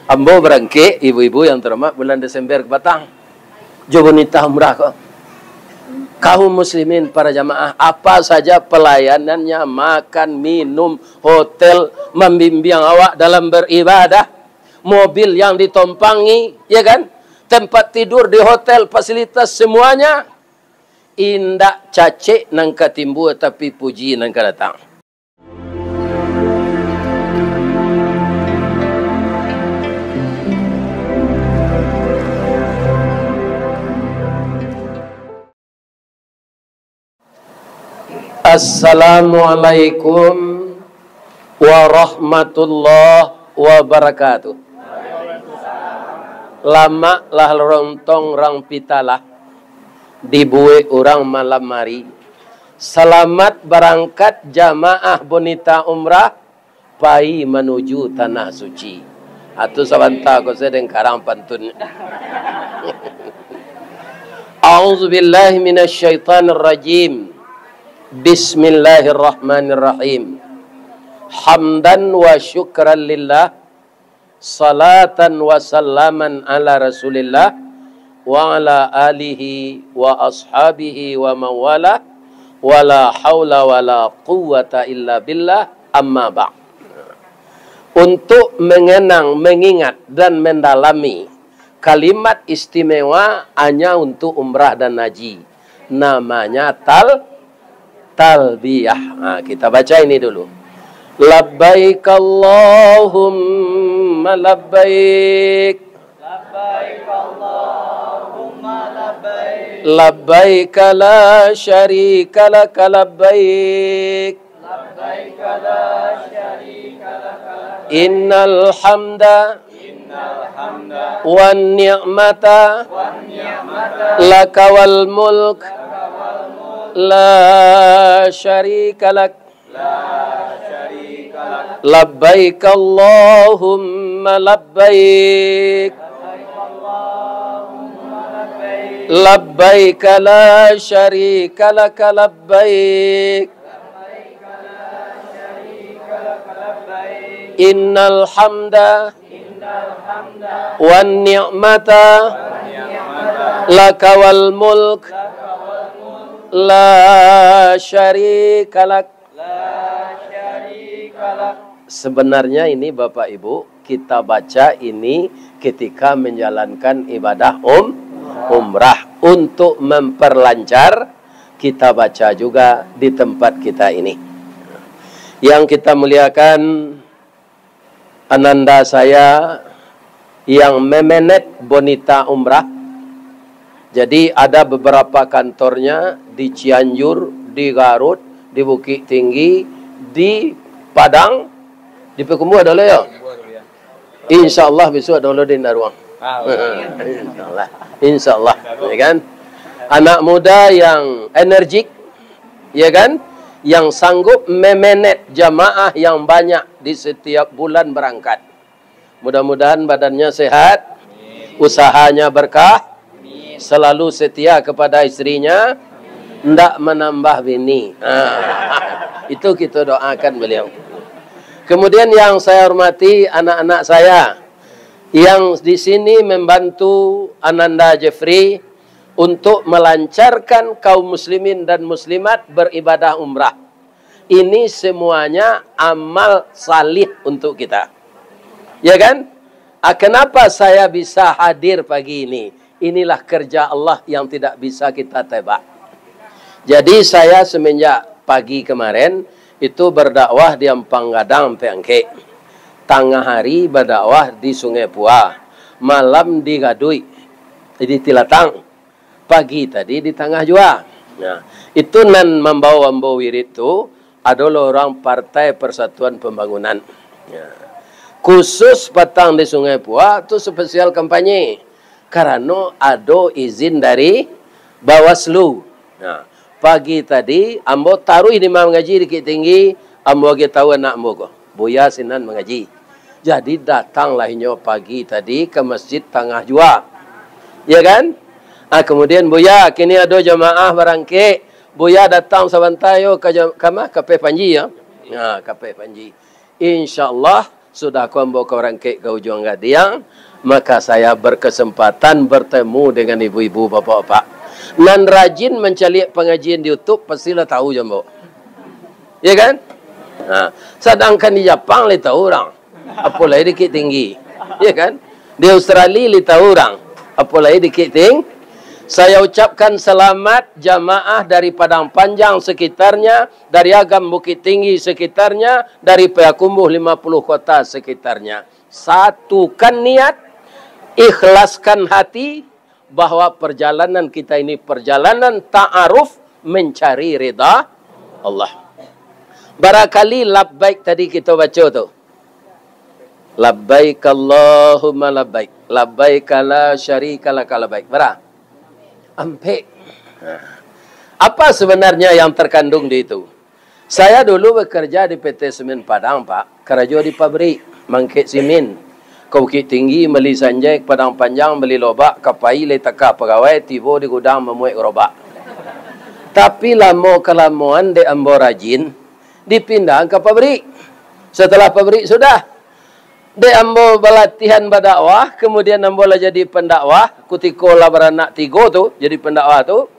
Ambo berangke, ibu-ibu yang terhormat, bulan Desember ke Batang. Jo bonita umrah kok. Kaum muslimin para jamaah, apa saja pelayanannya, makan, minum, hotel, membimbing awak dalam beribadah, mobil yang ditompangi, ya kan? Tempat tidur di hotel, fasilitas semuanya. Indak cacik nangka timbu tapi puji nangka datang. Assalamualaikum warahmatullahi wabarakatuh. Lama lah rontong rang pitalah dibuai orang malam hari. Selamat berangkat jamaah bonita umrah pai menuju tanah suci. Atu sabanta ko sedeng karang pantun. A'udzubillahi minasyaitonir rajim. Bismillahirrahmanirrahim. Hamdan wa syukran lillah, salatan wa salaman ala rasulillah wa ala alihi wa ashabihi wa mawala wa la hawla wa la quwwata illa billah, amma ba'd. Untuk mengenang, mengingat dan mendalami kalimat istimewa hanya untuk umrah dan haji, namanya talbiyah. Nah, kita baca ini dulu. Labbaik Allahumma labbaik. Labbaik Allahumma labbaik. Labbaik la syarika lak labbaik. Labbaik la syarika lak. Innal hamda wan ni'mata laka wal mulk la syarika lak. Labbaik Allahumma labbaik. Labbaik la syarika lak labbaik. Innal hamda wan ni'mata laka wal mulk la syarika lak. Sebenarnya ini Bapak Ibu, kita baca ini ketika menjalankan ibadah umrah. Untuk memperlancar, kita baca juga di tempat kita ini. Yang kita muliakan, ananda saya yang memanage bonita umrah. Jadi ada beberapa kantornya di Cianjur, di Garut, di Bukit Tinggi, di Padang, di Pekumbu ada ya. Insyaallah besok ada di Naruang. Insyaallah, ya kan? Anak muda yang energik, ya kan? Yang sanggup memanage jamaah yang banyak di setiap bulan berangkat. Mudah-mudahan badannya sehat, usahanya berkah, selalu setia kepada istrinya, tidak menambah bini. Itu kita doakan beliau. Kemudian yang saya hormati anak-anak saya yang di sini membantu Ananda Jeffrey untuk melancarkan kaum muslimin dan muslimat beribadah umrah. Ini semuanya amal salih untuk kita. Ya kan? Kenapa saya bisa hadir pagi ini? Inilah kerja Allah yang tidak bisa kita tebak. Jadi saya semenjak pagi kemarin itu berdakwah di Ampang Gadang Pengke. Tengah hari berdakwah di Sungai Pua. Malam di Gadui. Di Tilatang. Pagi tadi di Tengah Jua. Nah, itu nan membawa wirid itu adalah orang Partai Persatuan Pembangunan. Ya. Khusus petang di Sungai Pua itu spesial kampanye. Karena ada izin dari Bawaslu. Nah, pagi tadi ambo taruh di mengaji di Bukit Tinggi, ambo ge tahu anak ambo ko. Buya sinan mengaji. Jadi datanglah inyo pagi tadi ke Masjid Tengah Jua. Ya kan? Kemudian Buya kini ada jamaah barangke. Buya datang sebentar yo ke P Panji ya. KP Panji. Insyaallah sudah aku ambil ke orang ke ujung Gadiang, maka saya berkesempatan bertemu dengan ibu-ibu, bapak-bapak. Nan rajin mencari pengajian di YouTube, pastilah tahu jombo. Ya kan? Nah, sedangkan di Jepang li tahu orang, apalagi dikit tinggi. Ya kan? Di Australia li tahu orang, apalagi dikit tinggi. Saya ucapkan selamat jamaah dari Padang Panjang sekitarnya, dari Agam Bukit Tinggi sekitarnya, dari Payakumbuh 50 kota sekitarnya. Satukan niat, ikhlaskan hati, bahwa perjalanan kita ini perjalanan ta'aruf mencari ridha Allah. Barangkali labbaik tadi kita baca tu. Labbaik Allahumma labbaik. Labbaik la syarika laka labbaik. Berapa? Ampek. Apa sebenarnya yang terkandung di itu? Saya dulu bekerja di PT Semen Padang, Pak. Kerja di pabrik, mangkit simen. Bukit Tinggi, beli sanjai, Padang Panjang, beli lobak, kapai, letaka pegawai, tiba di gudang memuik robak. Tapi lama-kelamaan di ambo rajin, dipindah ke pabrik. Setelah pabrik sudah. Di ambo belatihan berdakwah, kemudian ambo lah jadi pendakwah, kutiko lah beranak 3 tu, jadi pendakwah tu,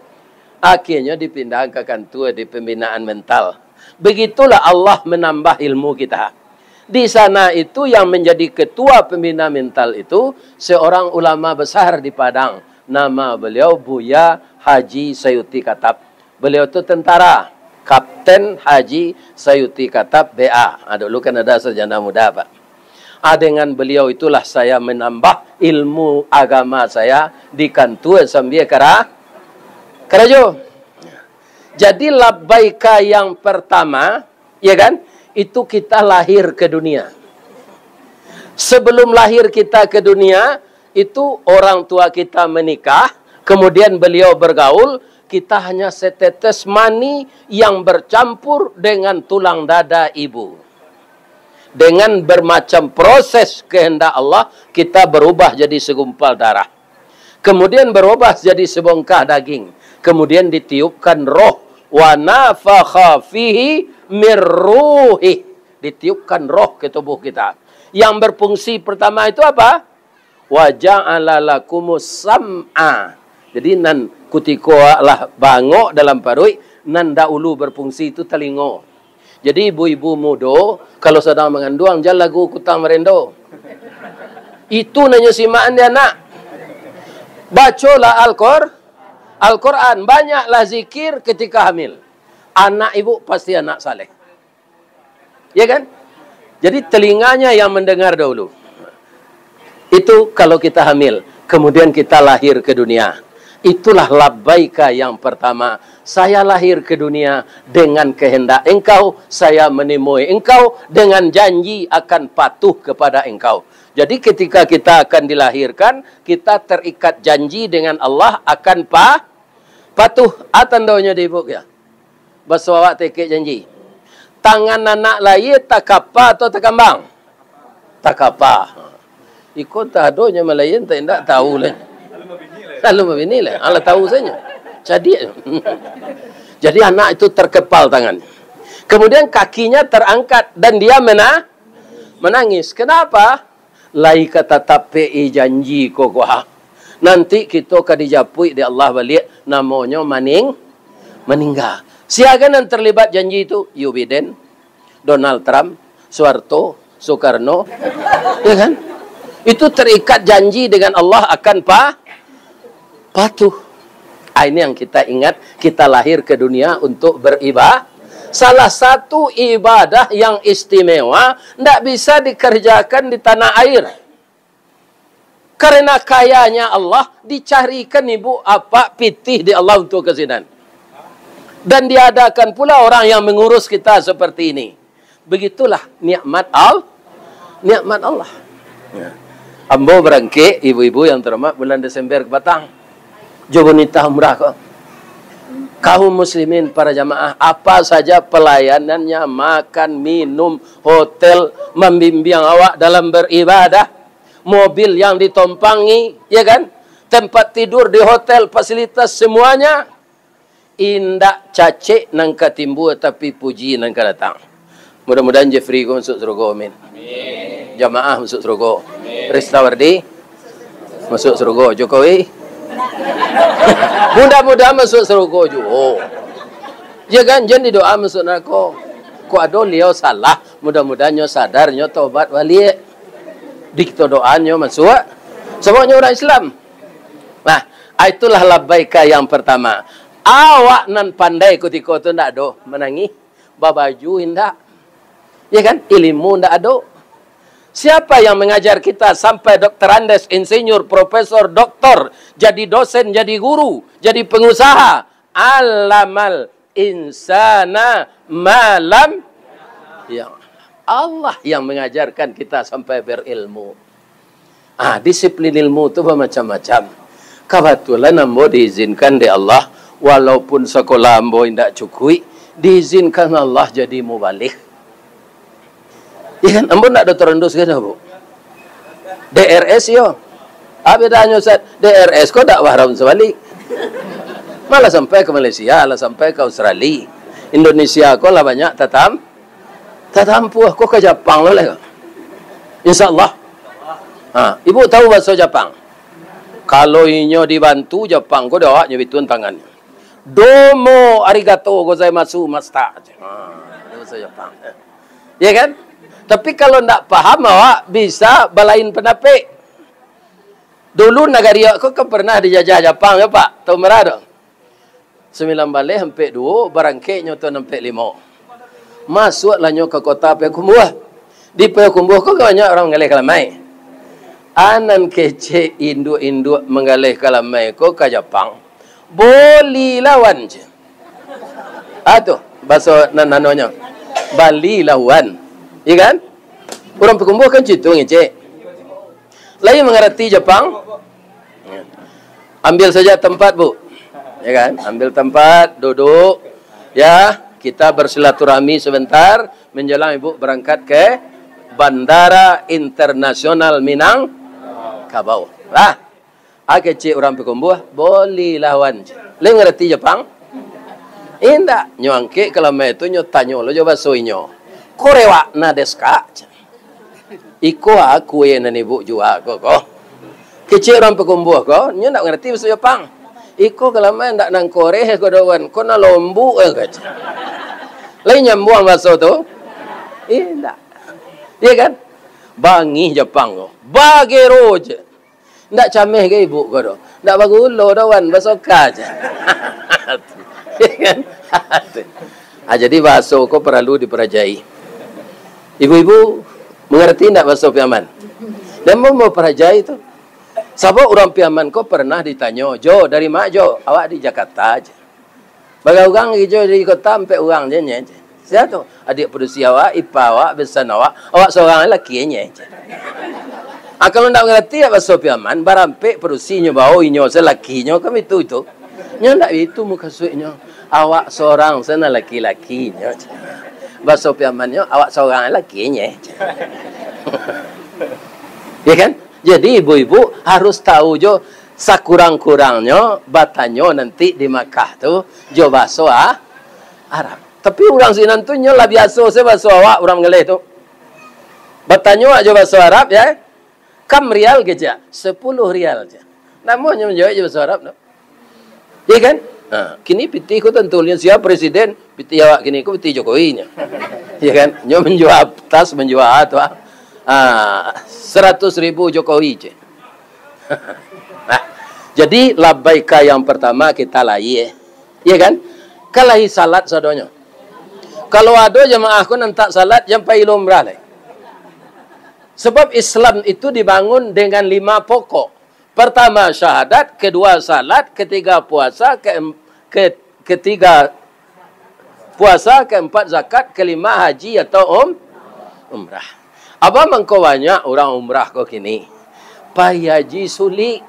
akhirnya dipindah ke kantor di pembinaan mental. Begitulah Allah menambah ilmu kita. Di sana itu yang menjadi ketua pembina mental itu, seorang ulama besar di Padang. Nama beliau Buya Haji Sayuti Katab. Beliau itu tentara, Kapten Haji Sayuti Katab BA. Dulu kan ada sarjana muda, Pak. Dengan beliau itulah saya menambah ilmu agama saya di kantor sambil kerajo. Jadi labbaika yang pertama, ya kan? Itu kita lahir ke dunia. Sebelum lahir kita ke dunia, itu orang tua kita menikah, kemudian beliau bergaul, kita hanya setetes mani yang bercampur dengan tulang dada ibu. Dengan bermacam proses kehendak Allah, kita berubah jadi segumpal darah. Kemudian berubah jadi sebongkah daging. Kemudian ditiupkan roh. Wa nafakha fihi mir ruhi. Ditiupkan roh ke tubuh kita. Yang berfungsi pertama itu apa? Wa ja'ala lakumus sam'a. Jadi nan kutiko lah bangok dalam parui, nan dahulu berfungsi itu telingo. Jadi ibu-ibu muda, kalau sedang mengandung, jangan lagu kutang merendo. Itu nanya simaan dia nak. Bacalah Al-Quran. Banyaklah zikir ketika hamil. Anak ibu pasti anak saleh. Ya kan? Jadi telinganya yang mendengar dahulu. Itu kalau kita hamil. Kemudian kita lahir ke dunia. Itulah labbaika yang pertama. Saya lahir ke dunia dengan kehendak engkau. Saya menemui engkau dengan janji akan patuh kepada engkau. Jadi ketika kita akan dilahirkan, kita terikat janji dengan Allah akan patuh. Atandaunya di ibu ya. Baswawak tekek janji. Tangan anak lahir takapa atau takambang? Takapa. Ikut tadonya melayan tak tahu lah. Lalu begini lah, Allah tahu saja. Jadi anak itu terkepal tangan. Kemudian kakinya terangkat dan dia menangis. Kenapa? Lai kata tapi janji kokoh. Nanti kita kadijapui di Allah balik namanya meninggal. Siapa yang terlibat janji itu? Joe Biden, Donald Trump, Soeharto, Soekarno, ya kan? Itu terikat janji dengan Allah akan patuh. Ini yang kita ingat, kita lahir ke dunia untuk beribadah. Salah satu ibadah yang istimewa tidak bisa dikerjakan di tanah air. Karena kayanya Allah dicarikan ibu apa pitih di Allah untuk kesinan. Dan diadakan pula orang yang mengurus kita seperti ini. Begitulah nikmat Allah. Ya. Ambo berangkit ibu-ibu yang terhormat bulan Desember ke Batang. Jobonita umrah kok. Kaum muslimin para jamaah, apa saja pelayanannya, makan, minum, hotel, membimbing awak dalam beribadah, mobil yang ditompangi, ya kan? Tempat tidur di hotel, fasilitas semuanya. Indak cacik nangka timbu tapi puji nangka datang. Mudah-mudahan Jeffrey masuk surga, amin. Jamaah masuk surga. Ristawardi masuk surga. Jokowi mudah-mudahan masuk surga juga. Ya kan, jangan doa masuk neraka. Ku ado liau salah, mudah-mudahan nyo sadar, nyo tobat balik. Dikto doanya masuk. Semuanya orang Islam. Nah, itulah labbaika yang pertama. Awak nan pandai ketika tu ndak do menangi, babaju indak. Ya kan? Ilmu ndak ada. Siapa yang mengajar kita sampai dokter Andes, insinyur, profesor, doktor, jadi dosen, jadi guru, jadi pengusaha? Alamal insana malam. Ya, Allah yang mengajarkan kita sampai berilmu. Disiplin ilmu itu bermacam-macam. Kebetulan ambo diizinkan di Allah, walaupun sekolah ambo tidak cukup, diizinkan Allah jadi mubalik. Ya kan, ambo nak terendus kan bu? DRS yo. Bedanya Ustaz, DRS kok tak haram sebalik. Malah sampai ke Malaysia, lah sampai ke Australia. Indonesia kok lah banyak tatampu. Kok ke Jepang lo lah. Insyaallah. Ibu tahu bahasa Jepang? Kalau inyo dibantu Jepang kok dah nyebitun tangannya. Domo arigato gozaimasu masta. Bahasa Jepang. Ya kan? Tapi kalau ndak paham awak bisa balain penapik. Dulu negara aku kan pernah dijajah Jepang ya Pak. Tahu merah dong. 9 balik sampai 2, barangkit nyoto sampai 5. Masuklah nyo ke kota Payakumbuh. Di Payakumbuh kok banyak orang mengalih kalamai. Anan kece induk-induk mengalih kalamai kok ke Jepang. Boleh lawan je. Tuh bahasa nanonya. Bali lawan. Ya kan? Orang Payakumbuh kan gitu ngecek. Lain mengerti Jepang. Ambil saja tempat, Bu. Ya kan? Ambil tempat, duduk. Ya, kita bersilaturahmi sebentar menjelang Ibu berangkat ke Bandara Internasional Minangkabau. Kecik orang Payakumbuh boleh lawan. Lain mengerti Jepang? Indak. Nyuangke kalau itu nyo tanyo lo coba soinyo. Korewa na deska. Iko aku yang ibu jua kok. Kecil orang Payakumbuh kok, nyo nak ngerti bahasa Jepang. Iko kalau main ndak nang Korea ko dawan, ko na lombu kata. Lain nyambung bahasa tu. Indak. Iya kan? Bangi Jepang kok. Bagero je. Ndak cameh ke ibu ko do. Ndak bagulo dawan bahasa ka je. Iya kan? Jadi bahasa ko perlu diperajai. Ibu-ibu mengerti tidak bahasa Piaman? Dan mau perajai itu. Sebab orang Piaman kok pernah ditanya, Jo, dari mana Jo? Awak di Jakarta aja. Bagai orang Jo di kota sampai orang je nye. Siapa? Adik produksi awak, ipa awak, besan awak seorang lelaki nye. Kalau tidak mengerti bahasa Piaman, barampe produksinya bawa inyo selakinya kami itu. Nya ndak itu muka suiknya. Awak seorang sana laki-lakinya. Bahasa Piamannya awak seorang lakinya. Ya kan? Jadi ibu-ibu harus tahu jo sakurang-kurangnya batanyo nanti di Makkah tu jo bahasa Arab. Tapi orang sini nantinya lah biasa saya bahasa awak orang ngelih tu. Batanyo jo bahasa Arab ya. Kam rial keja? 10 rial aja. Namanya menjawab jo bahasa Arab tu. Ya kan? Kini piti ko tentu lian siapa presiden, piti awak kini ko piti Jokowi nya. Ya kan? Nyo menjual tas menjual atau 100.000 Jokowi je. Jadi labbaika yang pertama kita layi ya kan? Kalahi salat sadonyo. Kalau ada jemaah ko nantak salat yang pai lumrah lai. Sebab Islam itu dibangun dengan 5 pokok. Pertama syahadat, kedua salat, ketiga puasa, ketiga puasa, keempat zakat, kelima haji atau umrah. Apa mengko banyak orang umrah kok kini? Pai haji sulit.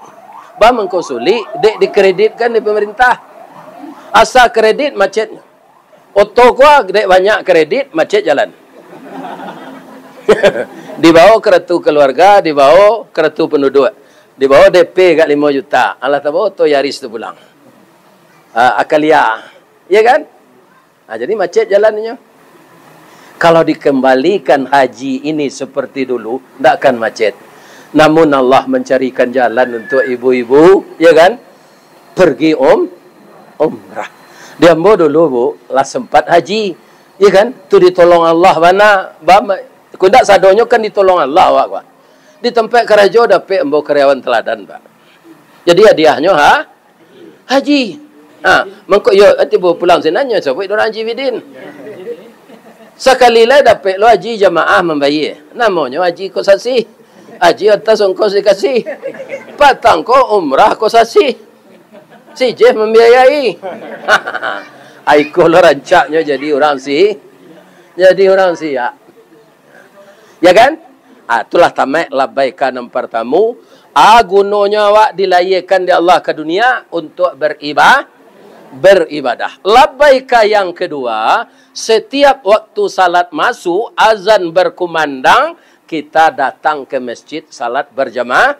Ba mengko sulit, dek dikreditkan di pemerintah. Asa kredit macet. Oto gua dek banyak kredit macet jalan. Dibawa kartu keluarga, dibawa kartu penduduk. Dibawa DP kat 5 juta. Alah tak bawa tu Yaris tu pulang. Akalia. Ya kan? Jadi macet jalannya. Kalau dikembalikan haji ini seperti dulu, tidak akan macet. Namun Allah mencarikan jalan untuk ibu-ibu, ya kan? Pergi umrah. Dia mau dulu, Bu, lah sempat haji. Ya kan? Tu ditolong Allah mana? Kundak sadonyo kan ditolong Allah, Pak. Di tempat kerja dapat embo karyawan teladan, Pak. Jadi hadiahnya haji. Mengko yo tiba pulang senanya sampai orang haji bidin. Sekali lah dapat lo haji jamaah membayar. Namanya haji kosasi. Haji atas ongkos dikasih. Patang ko umrah kosasi. Si Jeff membiayai. Aiko lo rancaknya jadi orang ya. Ya kan? Itulah tamak labaikan yang pertama. Gunonya awak dilayakkan di Allah ke dunia untuk beribadah. Labbaika yang kedua, setiap waktu salat masuk, azan berkumandang, kita datang ke masjid salat berjamaah.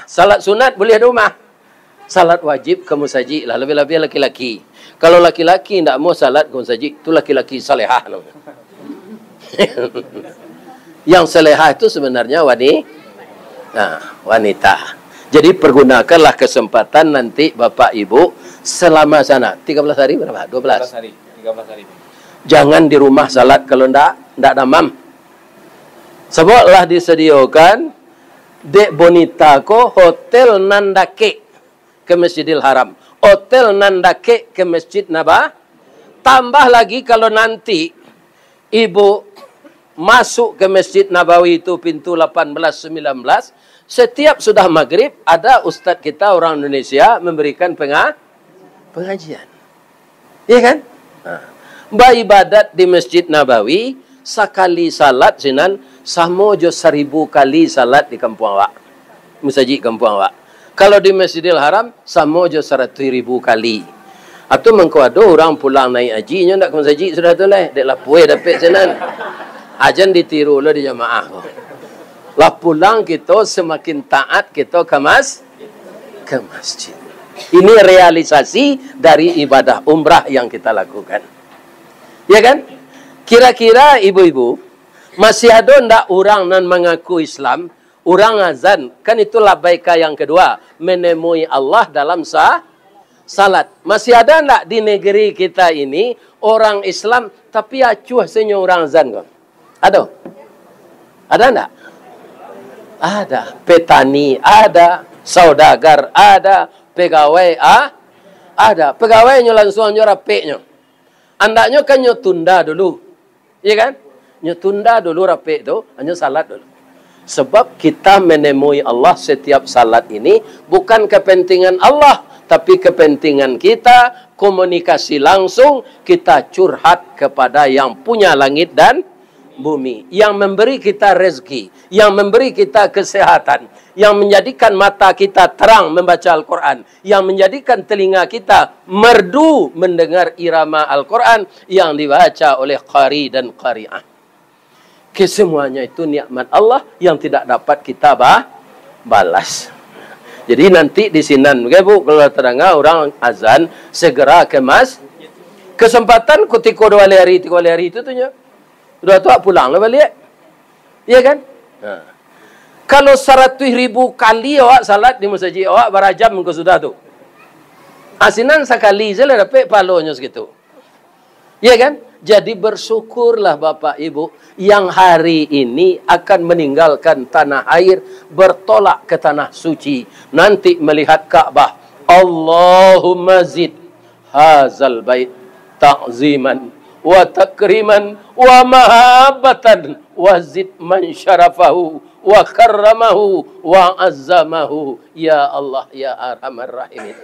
Salat sunat boleh di rumah. Salat wajib ke masjid lah, lebih-lebih laki-laki. Kalau laki-laki tidak mau salat ke masjid, itu laki-laki salehah namanya. Yang salehah itu sebenarnya wanita. Jadi pergunakanlah kesempatan nanti Bapak Ibu selama sana. 13 hari berapa? 12 hari. 13 hari. Jangan di rumah salat kalau ndak damam. Sebablah disediakan dek bonita ko hotel nandake ke Masjidil Haram. Hotel nandake ke Masjid Naba. Tambah lagi kalau nanti ibu masuk ke Masjid Nabawi itu pintu 18-19, setiap sudah maghrib ada ustadz kita orang Indonesia memberikan pengajian. Iya kan? Ibadat di Masjid Nabawi sekali salat sinan samojo 1000 kali salat di kampung awak. Masjid kampung awak. Kalau di Masjidil Haram samojo 100.000 kali. Atau mengkuado orang pulang naik hajinya ndak ke masjid sudah tu lah. Dek lapue dapat sinan. Ajan ditiru lo di jamaah. Lah pulang kita semakin taat kita ke masjid. Ini realisasi dari ibadah umrah yang kita lakukan. Ya kan? Kira-kira ibu-ibu masih ada ndak orang yang mengaku Islam, orang azan, kan itu labbaika yang kedua, menemui Allah dalam salat. Masih ada ndak di negeri kita ini orang Islam tapi acuh senyo orang azan kok? Ada? Ada enggak? Ada. Petani ada, saudagar ada, pegawai ada. Pegawainya langsung rapeknya. Andaknya kan tunda dulu. Iya kan? Tunda dulu rapek itu, hanya salat dulu. Sebab kita menemui Allah setiap salat ini bukan kepentingan Allah, tapi kepentingan kita, komunikasi langsung, kita curhat kepada yang punya langit dan bumi, yang memberi kita rezeki, yang memberi kita kesehatan, yang menjadikan mata kita terang membaca Al-Quran, yang menjadikan telinga kita merdu mendengar irama Al-Quran yang dibaca oleh qari dan qari'ah. Kesemuanya itu nikmat Allah yang tidak dapat kita balas. Jadi nanti di sinan, Bu, kalau terdengar orang azan, segera ke kesempatan ketika 2 hari, 3 hari itu tuhnya. Sudah tua pulang lah balik. Iya kan? Kalau 100.000 kali awak salat di masjid awak berajam ke sudah tu. Asinan sekali je lah dapat palonya segitu. Iya kan? Jadi bersyukurlah Bapak Ibu yang hari ini akan meninggalkan tanah air bertolak ke tanah suci. Nanti melihat Ka'bah. Allahumma zid hazal bait ta'ziman wa takriman wa mahabbatan wa zid man syarafahu wa karramahu wa azzamahu ya Allah ya arhamar rahimin.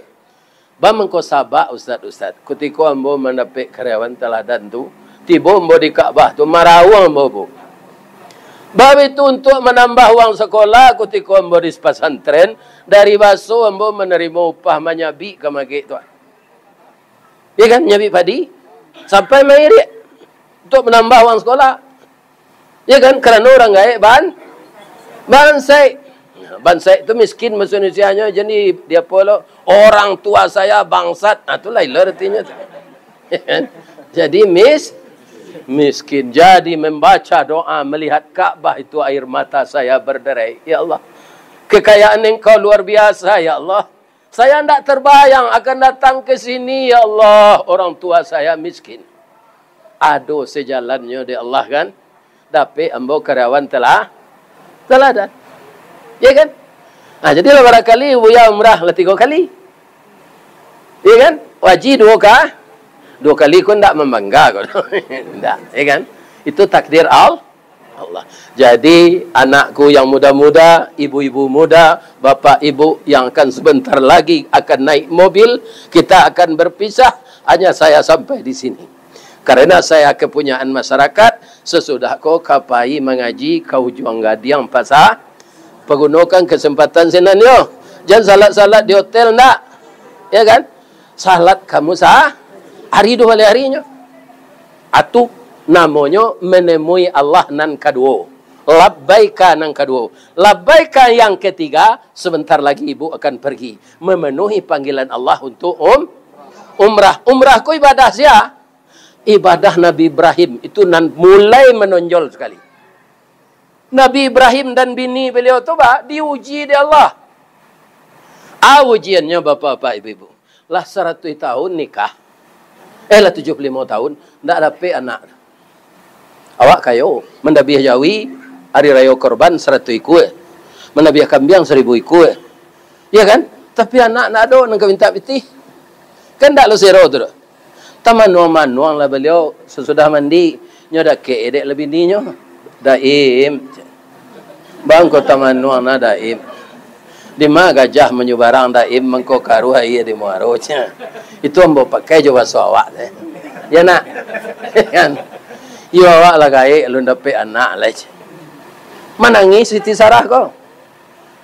Bamangko sabak ustaz ketika ambo mendapat karyawan teladan tu tiba ambo di Ka'bah tu marawang ambo. Bab itu untuk menambah uang sekolah ketika ambo di pesantren dari baso ambo menerima upah manyabi ke mage tu. Ya kan nyabi padi sampai mairi untuk menambah uang sekolah. Ya kan kerana orang gaib bansai itu miskin bahasa Indonesianya jadi dia polo orang tua saya bangsat. Itulah artinya. Jadi Miskin. Jadi membaca doa melihat Ka'bah itu air mata saya berderai. Ya Allah. Kekayaan Engkau luar biasa, ya Allah. Saya tidak terbayang akan datang ke sini, ya Allah. Orang tua saya miskin. Aduh sejalannya di Allah kan. Tapi ambo karyawan telah teladan. Ya kan? Nah, jadilah barangkali buya umrah lah 3 kali. Ya kan? Wajib 2 kali. 2 kali pun tidak membangga. Tidak. Ya kan? Itu takdir Allah. Jadi anakku yang muda-muda, ibu-ibu muda, bapak ibu yang akan sebentar lagi akan naik mobil, kita akan berpisah. Hanya saya sampai di sini. Karena saya kepunyaan masyarakat, sesudah kau kapai mengaji, kau juang gadiang pasah, pergunakan kesempatan senanyo. Jangan salat-salat di hotel nak. Ya kan? Salat kamu hari 2 harinya. Atu namanya menemui Allah nan kedua. Labbaika nan kedua. Labbaika yang ketiga, sebentar lagi ibu akan pergi memenuhi panggilan Allah untuk umrah. Umrah ku ibadah sia. Ibadah Nabi Ibrahim itu nan mulai menonjol sekali. Nabi Ibrahim dan bini beliau tu diuji di Allah. Ujiannya bapak-bapak ibu-ibu. Lah 100 tahun nikah. Lah 75 tahun ndak dapat anak. Awak kayo mendabiah jawi hari raya korban 100 ikut. Mendabiah kambing 1000 ikut. Ya kan? Tapi anak nak ada nang minta pitih. Kan ndak lo zero tu. Manuang lah beliau sesudah mandi nyoda ke edek lebih ninyo. Daim. Bang kota manuang na daim. Di mana gajah menyubarang daim mengko karu iya di muaronya. Itu ambo pakai coba awak deh. Ya nak. Kan? Iyo awak lah gai lu dapat anak lah. Menangis Siti Sarah kau.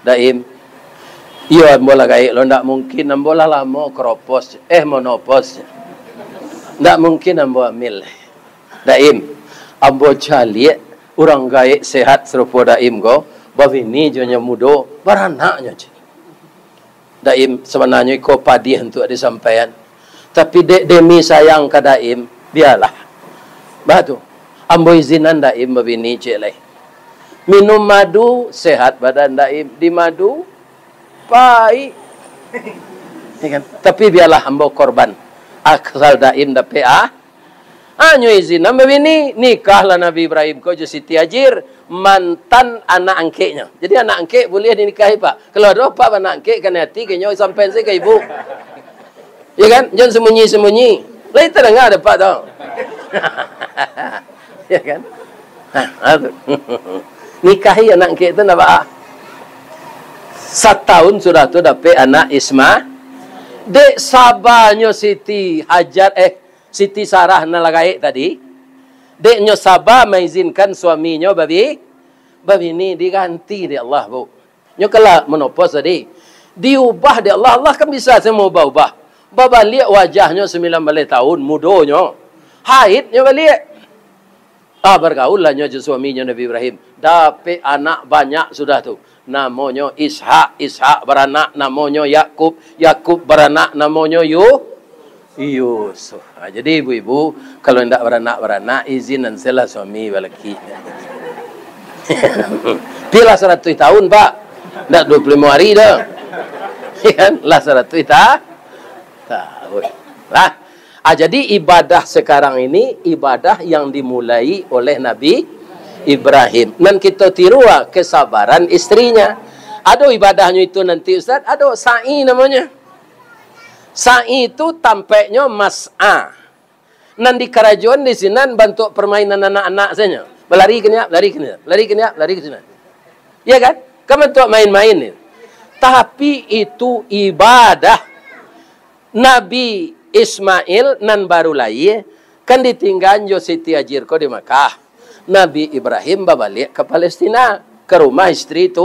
Daim. Iyo ambo lah gai lu ndak mungkin ambo lah lama keropos monopos. Ndak mungkin ambo amil. Daim. Ambo cali orang gai sehat serupa daim kau. Bavini jonya mudo baranaknya. Daim sebenarnya kau padi untuk disampaikan. Tapi demi sayang ke daim, biarlah. Batu. Ambo izinan daim bavini celai. Minum madu sehat badan daim, di madu baik. Tapi biarlah ambo korban. Asal daim dapat Anyo izin nama bini nikahlah Nabi Ibrahim ko Siti Hajir mantan anak angkeknya. Jadi anak angkek boleh dinikahi pak. Kalau ada apa anak angkek kan hati kenyo sampai saya ke ibu. Ya kan? Jangan sembunyi-sembunyi. Lah itu enggak ada pak tau. Ya kan? Nikahi anak angkek itu apa? 1 tahun sudah tu dapat anak Isma. Dek sabarnya Siti Hajar Siti Sarah nalagai tadi, deknya sabar mengizinkan suaminya babi ini diganti di Allah bu. Nyo kala menopos tadi, diubah di Allah. Allah kan bisa semua ubah. Babalik wajahnya 19 tahun mudonyo, haidnya balik. Bergaul lah nyo suaminya Nabi Ibrahim. Dapat anak banyak sudah tu. Namanya Ishak beranak namanya Yakub beranak namanya Yusuf. Jadi ibu-ibu kalau tidak beranak izin dan selah suami balaki. Pilih 100 tahun pak, tidak 25 hari dah. Kan? Lah 100 tahun. Lah. Jadi ibadah sekarang ini ibadah yang dimulai oleh Nabi Ibrahim. Dan kita tiru kesabaran istrinya. Ada ibadahnya itu nanti Ustaz, ada sa'i namanya. Sa'i itu tampaknya mas'a. Nan di kerajaan di sini bantu permainan anak-anak saja. Berlari kena, lari ke sini. Ya kan? Kamu untuk main-main ni. Tapi itu ibadah. Nabi Ismail nan baru lahir kan ditinggal jo Siti Hajir ko di Makkah. Nabi Ibrahim balik ke Palestina ke rumah istri tu.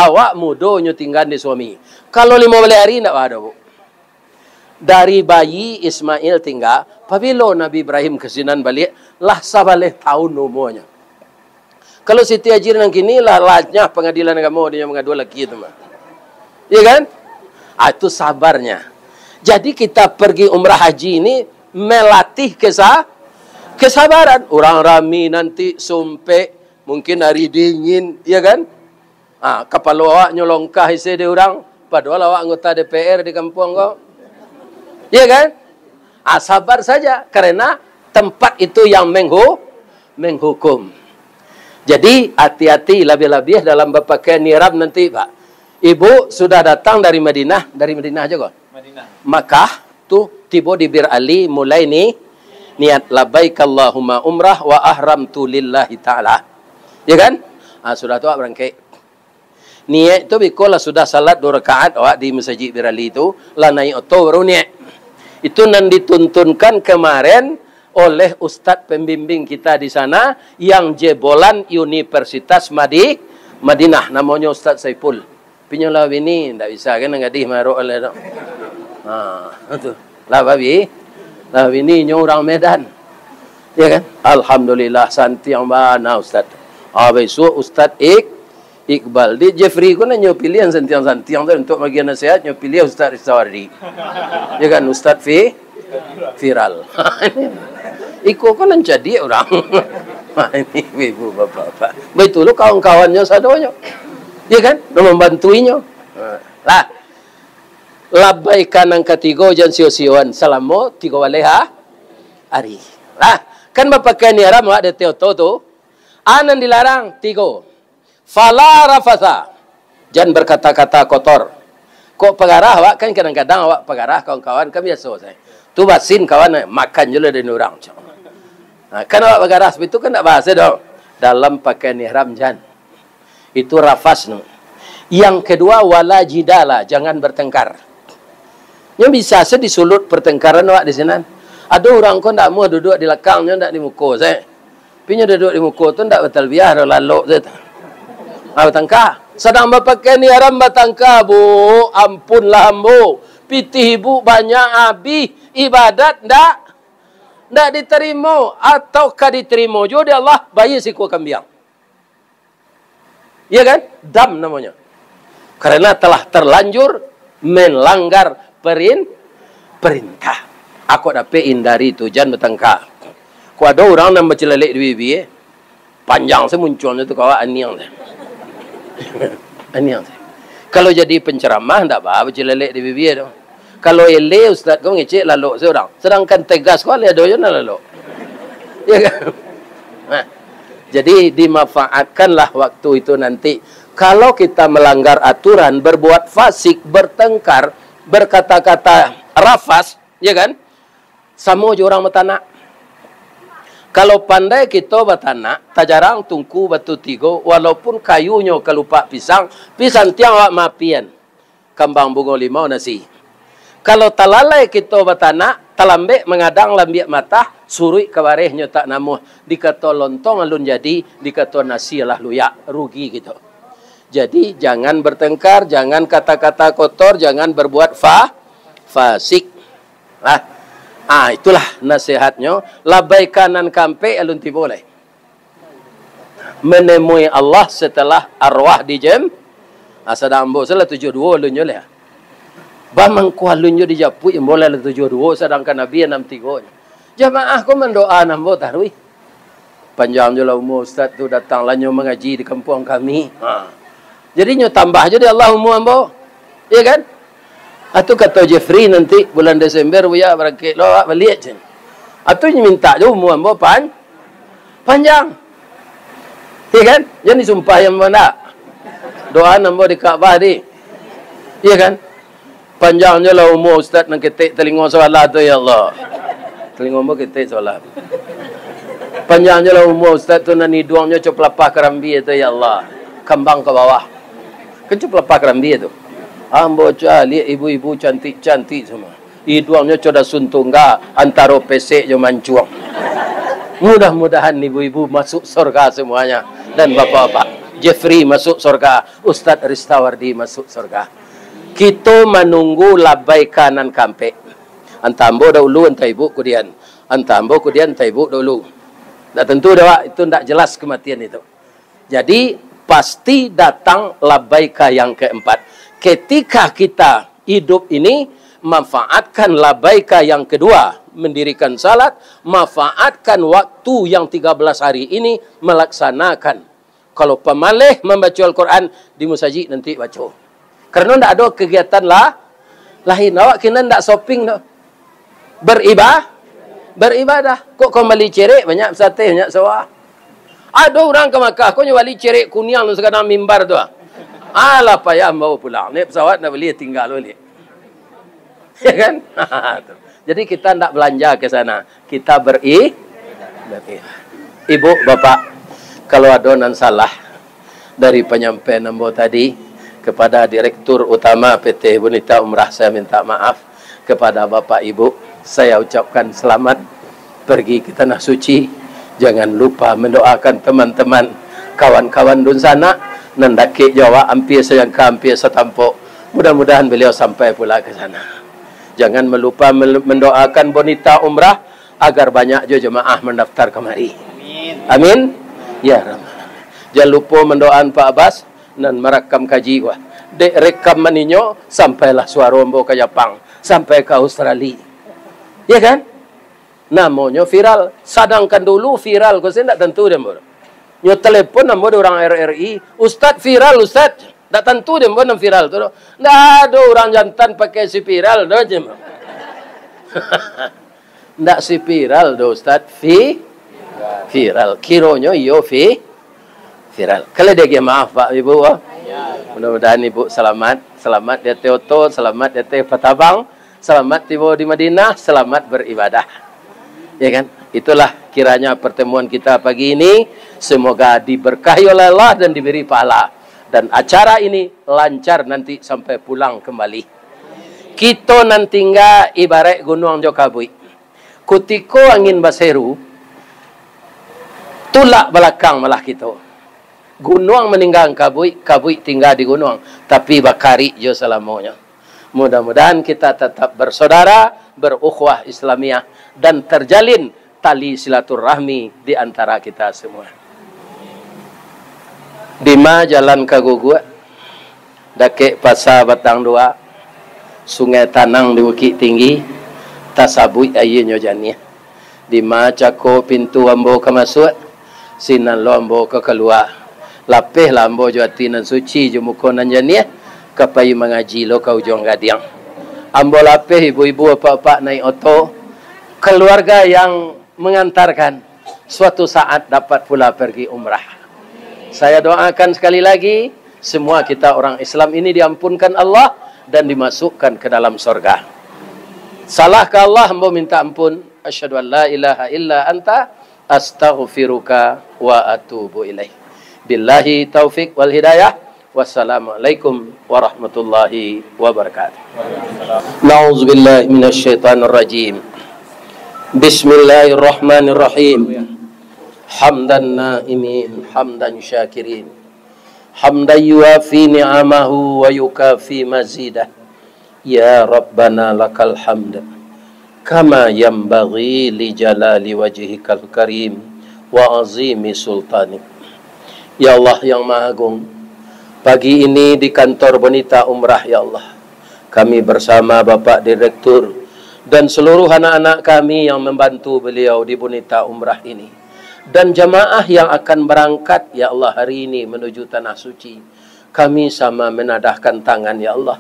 Awak mudo nyo tinggal di suami. Kalau 15 hari tidak ada bu. Dari bayi Ismail tinggal, pabilo Nabi Ibrahim kesinan balik, lah sabalik tahun umurnya. Kalau Siti Hajir nang kini lah lajnya pengadilan agama dia mengadu lagi itu mah. Iya kan? Itu sabarnya. Jadi kita pergi umrah haji ini melatih Kesabaran. Orang rami nanti sumpek, mungkin hari dingin, ya kan? Kepala awak nyolongkah isi di orang, padahal awak anggota DPR di kampung kau. Ya kan? Sabar saja, karena tempat itu yang menghukum. Jadi hati-hati lebih-lebih dalam berpakaian ihram nanti, Pak. Ibu sudah datang dari Madinah aja kok. Madinah. Makkah tuh tiba di Bir Ali mulai nih niat labbaik Allahumma umrah wa ahramtu lillahi taala. Ya kan? Sudah tu berangkat. Niat itu bikola sudah salat 2 rakaat awak di Masjid Bir Ali itu, lah naik auto baru niat. Itu nan dituntunkan kemarin oleh Ustadz pembimbing kita di sana yang jebolan Universitas Madinah, namanya Ustadz Saiful. Pinyolah ini ndak bisa kan ngadih marok oleh dok. Itu. Lah babi. Lah ini orang Medan. Ya kan? Alhamdulillah santiang mana Ustadz. Besok Ustadz Iqbal di Jeffrey ko na nyo pilihan santiang-santiang tu untuk bagian nasihat nyo pilih Ustadz Ristawardi. Ya kan Ustadz viral. Iko ko nang jadi orang. Ini ibu bapak-bapak. Betul lo kawan-kawannya sadonya. Ya kan? Membantuinya. Lah. Labaikan ang katigo jan siyo-siyoan. Salam mo, tigo waleha. Ari. Lah. Kan mapakaian ni haram ada teoto tu. Anan dilarang, tigo. Fala rafasa. Jangan berkata-kata kotor. Kok pegarah awak kan kadang-kadang awak pegarah kawan-kawan kan biasa saya. Tu basin kawan makan jule dari orang. Kan awak pegarah seperti itu kan tak bahasa dong. Dalam pakaian ihram jangan. Itu rafas no. Yang kedua wala jidala, jangan bertengkar. Yang bisa disulut pertengkaran awak di sana. Ada orang kau tak mau duduk di belakangnya, tak di muka saya. Pinya duduk di muka tu tak betul biar lalu saya. Bertengkar. Sedang berpakaian ihram bertengkar, bu. Ampunlah bu. Pitih ibu banyak habis ibadat ndak diterima ataukah diterima juga Allah bayi siku kambing. Ya kan? Dam namanya. Karena telah terlanjur melanggar perintah. Aku dapat hindari itu jangan bertengkar. Kau ada orang yang baca lelek di bibi, panjang saya munculnya tu kawan aniang saya. Aniang saya. Kalau jadi penceramah tak apa baca lelek di bibi tu. Kalau ele ustaz kau ngecek lalu seorang. Sedangkan tegas kau ada doyan lalu. Ya kan? Nah. Jadi dimanfaatkanlah waktu itu nanti. Kalau kita melanggar aturan, berbuat fasik, bertengkar, berkata-kata rafas, ya kan? Sama je orang bertanak. Kalau pandai kita bertanak, tak jarang tungku batu tiga, walaupun kayunya kelupa pisang tiang awak mapian. Kembang bunga limau nasi. Kalau talalai kita bertanak, talambek mengadang lambiak mata, surui kabarehnya tak namuh. Dikata lontong alun jadi, dikata nasi lah luyak, rugi gitu. Jadi jangan bertengkar, jangan kata-kata kotor, jangan berbuat fasik. Itulah nasihatnya. Labai kanan kampe alun ti boleh. Menemui Allah setelah arwah di jem. Sedang ambo salah 72 alun nyoleh. Bamang kualunyo di Japu yang boleh 72 sedangkan Nabi 63. Jamaah ko mendoa nambo tarwi. Panjang je lah umur ustaz tu datanglah nyo mengaji di kampung kami. Jadi nyo tambah je di Allah umur ambo. Ya kan? Atau kata Jeffrey nanti bulan Desember ya berangkat lo balik je. Atau nyo minta je umur ambo panjang. Ya kan? Jangan disumpah yang mana. Doa nambo di Kaabah di. Ya kan? Panjangnya lah umur ustaz nak ketik telinga solat tu ya Allah. Telinga umur ketik solat. Panjangnya lah umur ustaz tu nak hidungnya cop lapah kerambi tu ya Allah. Kembang ke bawah. Kan cop lapah kerambi tu. Ambo lihat ibu-ibu cantik-cantik semua. Hidungnya coda suntungga antara pesek je mancuang. Mudah-mudahan ibu-ibu masuk surga semuanya dan bapak-bapak. Jeffrey masuk surga, Ustaz Ristawardi masuk surga. Kita menunggu labai kanan kampe. Antambo dahulu, anta ibu kemudian. Antambo kemudian, anta ibu dahulu. Tak tentu dah, itu tak jelas kematian itu. Jadi, pasti datang labaika yang keempat. Ketika kita hidup ini, manfaatkan labaika yang kedua. mendirikan salat, manfaatkan waktu yang 13 hari ini melaksanakan. Kalau pemalih membaca Al-Quran di masjid nanti baca. Karena tidak ada kegiatan lain. Awak kena tidak shopping dah. Beribadah. Kok kau beli cerik banyak sate, banyak sawah. Ada orang ke Makkah, kau beli cerik kuniang tu sekarang mimbar tu. Alah payah bawa pulang. Naik pesawat nak beli tinggal balik. Ya kan? Jadi kita tidak belanja ke sana. Kita beribadah. Ibu, bapak, kalau ada nan salah dari penyampaian ambo tadi kepada Direktur Utama PT Bonita Umrah, saya minta maaf. Kepada bapak ibu, saya ucapkan selamat pergi ke tanah suci. Jangan lupa mendoakan teman-teman, kawan-kawan dun sana, nandaki Jawa, hampir sayangka, hampir setampuk. Mudah-mudahan beliau sampai pula ke sana. Jangan melupa mendoakan Bonita Umrah agar banyak jemaah mendaftar kemari. Amin. Ya Rahman. Jangan lupa mendoakan Pak Abbas dan merekam kaji. Wah, dek rekam maninyo sampailah suara ombo ke Jepang, sampai ke Australia. Ya kan? Namanya viral. Sadangkan dulu viral, kau saya tidak tentu dia bodoh. Nyo telepon nama orang RRI, Ustaz viral Ustaz. Tak tentu dia bodoh viral tu. Tidak ada orang jantan pakai si viral doh je. Tidak si viral doh Ustaz. Viral. Kironyo yo viral. Kalau dia maaf Pak Ibu. Mudah-mudahan Ibu selamat. Selamat dia Teoto, selamat dia Teh Patabang, selamat tiba di Madinah, selamat beribadah. Ya kan? Itulah kiranya pertemuan kita pagi ini. Semoga diberkahi oleh Allah dan diberi pahala. Dan acara ini lancar nanti sampai pulang kembali. Kita nanti enggak ibarat gunung Jokabui. Kutiko angin baseru, tulak belakang malah kita. Gunung meninggal kabui, kabui tinggal di gunung. Tapi bakari jo selamanya. Mudah-mudahan kita tetap bersaudara, berukhuwah Islamiyah, dan terjalin tali silaturahmi di antara kita semua. Dima jalan ke Gugua, dake pasar Batang Dua, Sungai Tanang di Bukit Tinggi, tasabui ayinyo jania. Dima cako pintu ambo ke masuk, sinan lo ambo ke keluar. Lapih lah ambo juati nan suci jumukonan jania. Kapai mengaji lo kau ujung gadiang. Ambo lapih ibu-ibu bapak naik oto. Keluarga yang mengantarkan. Suatu saat dapat pula pergi umrah. Saya doakan sekali lagi. Semua kita orang Islam ini diampunkan Allah. Dan dimasukkan ke dalam surga. Salah ke Allah, ambo minta ampun. Asyhadu an la ilaha illa anta. Astaghfiruka wa atubu ilaih. Billahi taufik wal hidayah. Wassalamualaikum warahmatullahi wabarakatuh. Na'udzubillahi minasyaitonir rajim. Bismillahirrahmanirrahim. Hamdan na'imin, hamdan syakirin. Hamdan yuafi ni'amahu wa yukafi mazidah. Ya Rabbana lakal hamd. Kama yanbaghi li jalali wajhikal karim wa azimi sultanik. Ya Allah yang Maha Agung, pagi ini di kantor Bonita Umrah, ya Allah, kami bersama Bapak Direktur dan seluruh anak-anak kami yang membantu beliau di Bonita Umrah ini, dan jamaah yang akan berangkat, ya Allah, hari ini menuju Tanah Suci. Kami sama menadahkan tangan, ya Allah,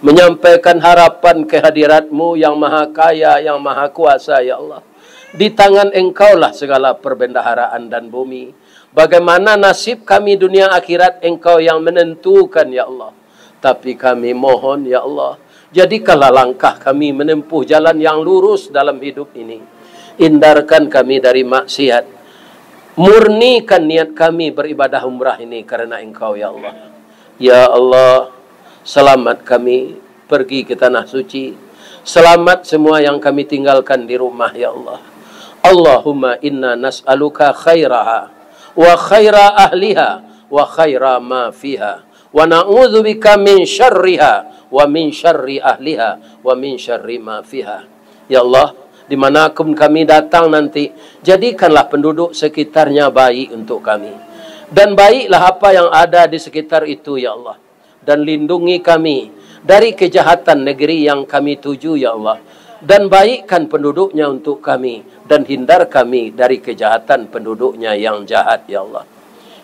menyampaikan harapan kehadirat-Mu yang Maha Kaya, yang Maha Kuasa, ya Allah. Di tangan Engkaulah segala perbendaharaan dan bumi. Bagaimana nasib kami dunia akhirat, Engkau yang menentukan, ya Allah. Tapi kami mohon, ya Allah, jadikanlah langkah kami menempuh jalan yang lurus dalam hidup ini. Hindarkan kami dari maksiat. Murnikan niat kami beribadah umrah ini karena Engkau, ya Allah. Ya Allah, selamat kami pergi ke Tanah Suci. Selamat semua yang kami tinggalkan di rumah, ya Allah. Allahumma inna nas'aluka khairaha wa khaira ahliha wa khaira ma fiha wa na'udzubika min syarriha wa min syarri ahliha wa min syarri ma fiha. Ya Allah, dimanapun kami datang nanti, jadikanlah penduduk sekitarnya baik untuk kami, dan baiklah apa yang ada di sekitar itu, ya Allah. Dan lindungi kami dari kejahatan negeri yang kami tuju, ya Allah. dan baikkan penduduknya untuk kami, dan hindar kami dari kejahatan penduduknya yang jahat, ya Allah.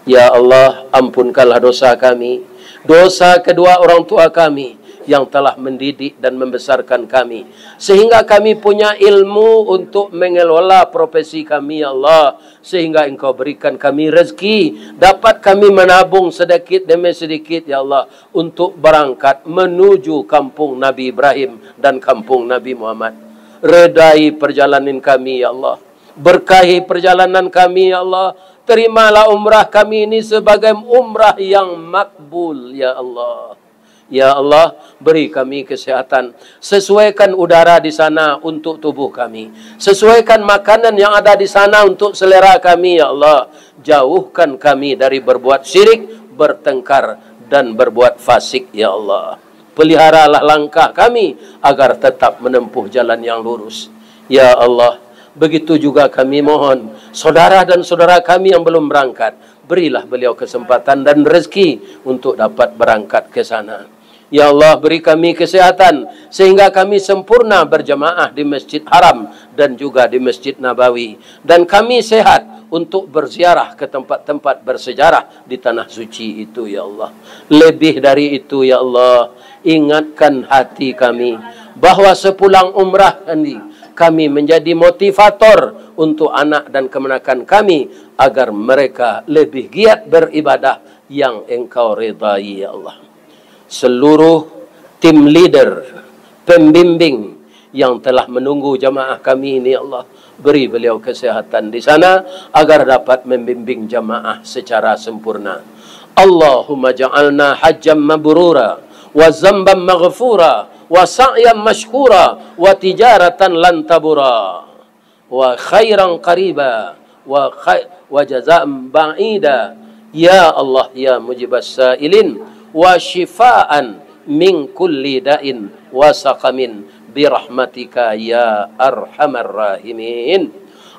Ya Allah, ampunkanlah dosa kami, dosa kedua orang tua kami yang telah mendidik dan membesarkan kami, sehingga kami punya ilmu untuk mengelola profesi kami, ya Allah, sehingga Engkau berikan kami rezeki, dapat kami menabung sedikit demi sedikit, ya Allah, untuk berangkat menuju kampung Nabi Ibrahim dan kampung Nabi Muhammad. Redai perjalanan kami, ya Allah, berkahi perjalanan kami, ya Allah. Terimalah umrah kami ini sebagai umrah yang makbul, ya Allah. Ya Allah, beri kami kesehatan. Sesuaikan udara di sana untuk tubuh kami. Sesuaikan makanan yang ada di sana untuk selera kami, ya Allah. Jauhkan kami dari berbuat syirik, bertengkar, dan berbuat fasik, ya Allah. Peliharalah langkah kami agar tetap menempuh jalan yang lurus. Ya Allah, begitu juga kami mohon saudara dan saudara kami yang belum berangkat, berilah beliau kesempatan dan rezeki untuk dapat berangkat ke sana. Ya Allah, beri kami kesehatan sehingga kami sempurna berjamaah di Masjid Haram dan juga di Masjid Nabawi, dan kami sehat untuk berziarah ke tempat-tempat bersejarah di tanah suci itu, ya Allah. Lebih dari itu, ya Allah, ingatkan hati kami bahwa sepulang umrah ini kami menjadi motivator untuk anak dan kemenakan kami agar mereka lebih giat beribadah yang Engkau ridai, ya Allah. Seluruh tim leader, pembimbing yang telah menunggu jamaah kami ini, ya Allah, beri beliau kesehatan di sana agar dapat membimbing jamaah secara sempurna. Allahumma ja'alna hajjam mabrura wa zamban maghfura wa sa'yan mashkura wa tijaratan lan tabura wa khairan qariba wa jazaan ba'ida. Ya Allah, ya mujibas sa'ilin, wa shifaan min kulli da'in wa saqamin birahmatika ya arhamar rahimin.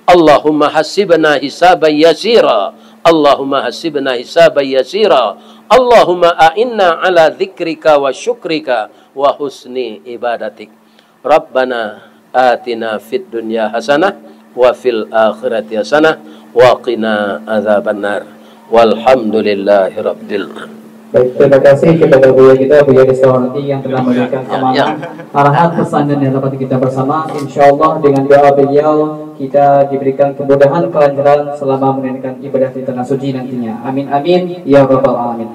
Allahumma hasibna hisaban yasira, Allahumma hasibna hisaban yasira, Allahumma a'inna ala dzikrika wa syukrika wa husni ibadatik. Rabbana atina fid dunya hasanah wa fil akhirati hasanah wa qina adzabannar. Walhamdulillahi rabbil alamin. Baik, terima kasih kepada Buya kita, Buya Destawati yang telah memberikan amanah, arahan, pesan dan yang dapat kita bersama. InsyaAllah dengan doa beliau kita diberikan kemudahan, kelancaran selama menunaikan ibadah di tanah suci nantinya. Amin amin ya rabbal alamin.